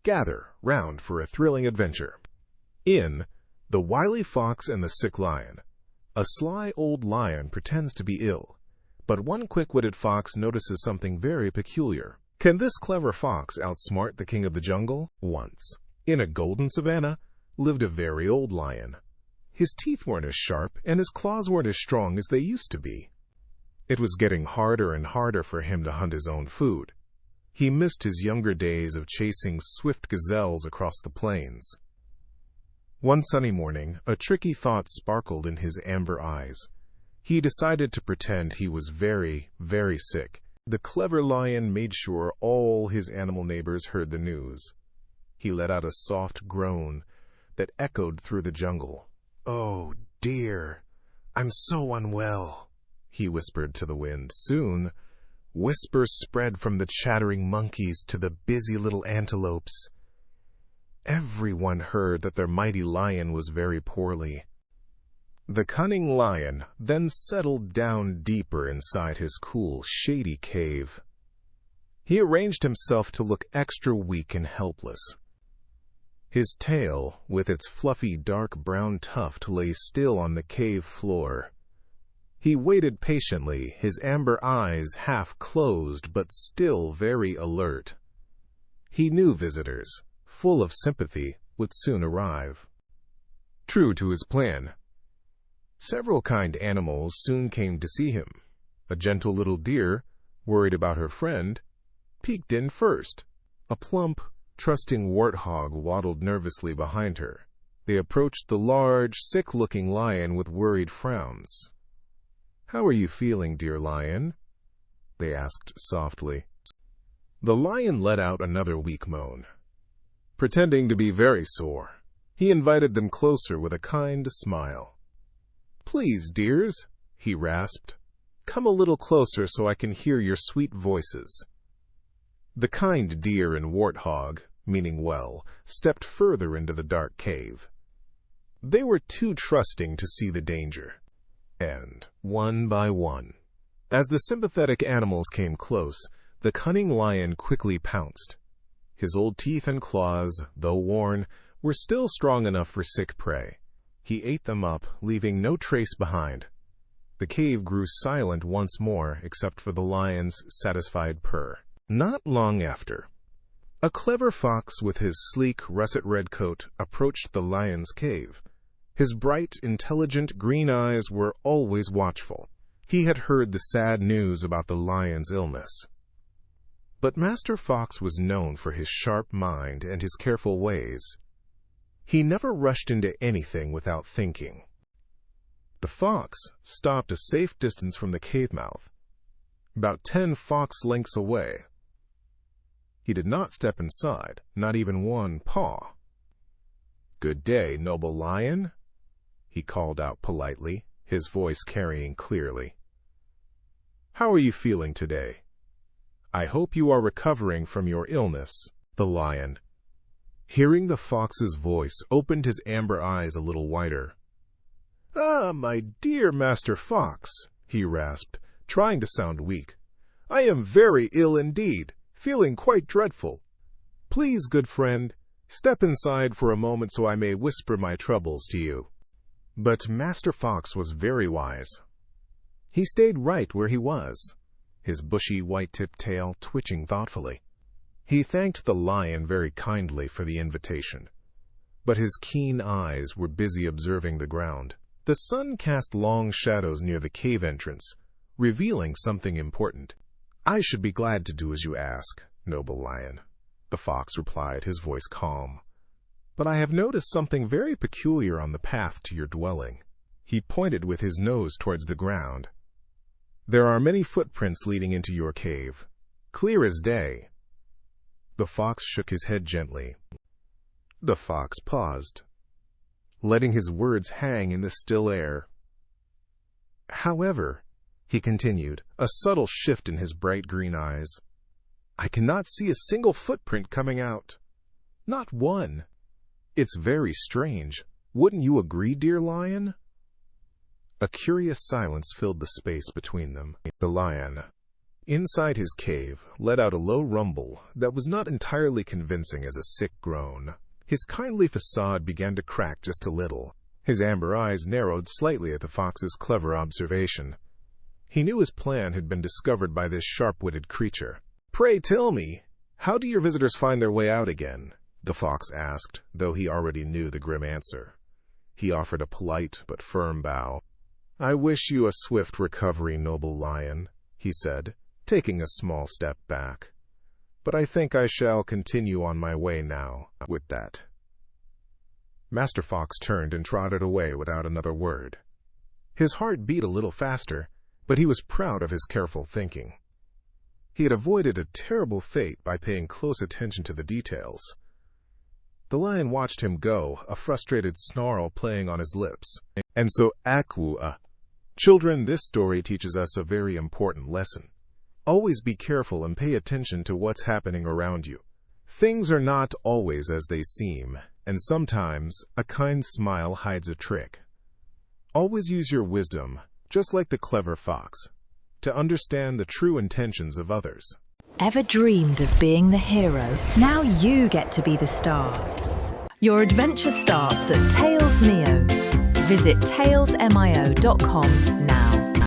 gather round for a thrilling adventure. In The Wily Fox and the Sick Lion, a sly old lion pretends to be ill, but one quick-witted fox notices something very peculiar. Can this clever fox outsmart the king of the jungle? Once, in a golden savanna, lived a very old lion. His teeth weren't as sharp and his claws weren't as strong as they used to be. It was getting harder and harder for him to hunt his own food. He missed his younger days of chasing swift gazelles across the plains. One sunny morning, a tricky thought sparkled in his amber eyes. He decided to pretend he was very, very sick. The clever lion made sure all his animal neighbors heard the news. He let out a soft groan that echoed through the jungle. "Oh, dear, I'm so unwell," he whispered to the wind. Soon, whispers spread from the chattering monkeys to the busy little antelopes. Everyone heard that their mighty lion was very poorly. The cunning lion then settled down deeper inside his cool, shady cave. He arranged himself to look extra weak and helpless. His tail, with its fluffy dark brown tuft, lay still on the cave floor. He waited patiently, his amber eyes half closed but still very alert. He knew visitors, full of sympathy, would soon arrive. True to his plan, several kind animals soon came to see him. A gentle little deer, worried about her friend, peeked in first. A plump, trusting warthog waddled nervously behind her. They approached the large, sick-looking lion with worried frowns. "How are you feeling, dear lion?" they asked softly. The lion let out another weak moan. Pretending to be very sore, he invited them closer with a kind smile. "Please, dears," he rasped, "come a little closer so I can hear your sweet voices." The kind deer and warthog, meaning well, stepped further into the dark cave. They were too trusting to see the danger. And, one by one, as the sympathetic animals came close, the cunning lion quickly pounced. His old teeth and claws, though worn, were still strong enough for sick prey. He ate them up, leaving no trace behind. The cave grew silent once more, except for the lion's satisfied purr. Not long after, a clever fox with his sleek, russet-red coat approached the lion's cave. His bright, intelligent green eyes were always watchful. He had heard the sad news about the lion's illness. But Master Fox was known for his sharp mind and his careful ways. He never rushed into anything without thinking. The fox stopped a safe distance from the cave mouth, about 10 fox lengths away. He did not step inside, not even one paw. "Good day, noble lion," he called out politely, his voice carrying clearly. "How are you feeling today? I hope you are recovering from your illness." The lion, hearing the fox's voice, opened his amber eyes a little wider. "Ah, my dear Master Fox," he rasped, trying to sound weak. "I am very ill indeed, feeling quite dreadful. Please, good friend, step inside for a moment so I may whisper my troubles to you." But Master Fox was very wise. He stayed right where he was, his bushy white-tipped tail twitching thoughtfully. He thanked the lion very kindly for the invitation, but his keen eyes were busy observing the ground. The sun cast long shadows near the cave entrance, revealing something important. "I should be glad to do as you ask, noble lion," the fox replied, his voice calm. "But I have noticed something very peculiar on the path to your dwelling." He pointed with his nose towards the ground. "There are many footprints leading into your cave, clear as day." The fox shook his head gently. The fox paused, letting his words hang in the still air. "However," he continued, a subtle shift in his bright green eyes, "I cannot see a single footprint coming out. Not one. It's very strange. Wouldn't you agree, dear lion?" A curious silence filled the space between them. The lion, Inside his cave let out a low rumble that was not entirely convincing as a sick groan. His kindly facade began to crack just a little. His amber eyes narrowed slightly at the fox's clever observation. He knew his plan had been discovered by this sharp-witted creature. "Pray tell me, how do your visitors find their way out again?" the fox asked, though he already knew the grim answer. He offered a polite but firm bow. "I wish you a swift recovery, noble lion," he said, taking a small step back. "But I think I shall continue on my way now, with that." Master Fox turned and trotted away without another word. His heart beat a little faster, but he was proud of his careful thinking. He had avoided a terrible fate by paying close attention to the details. The lion watched him go, a frustrated snarl playing on his lips. And so, children, this story teaches us a very important lesson. Always be careful and pay attention to what's happening around you. Things are not always as they seem, and sometimes a kind smile hides a trick. Always use your wisdom, just like the clever fox, to understand the true intentions of others. Ever dreamed of being the hero? Now you get to be the star. Your adventure starts at TalesMio. Visit talesmio.com now.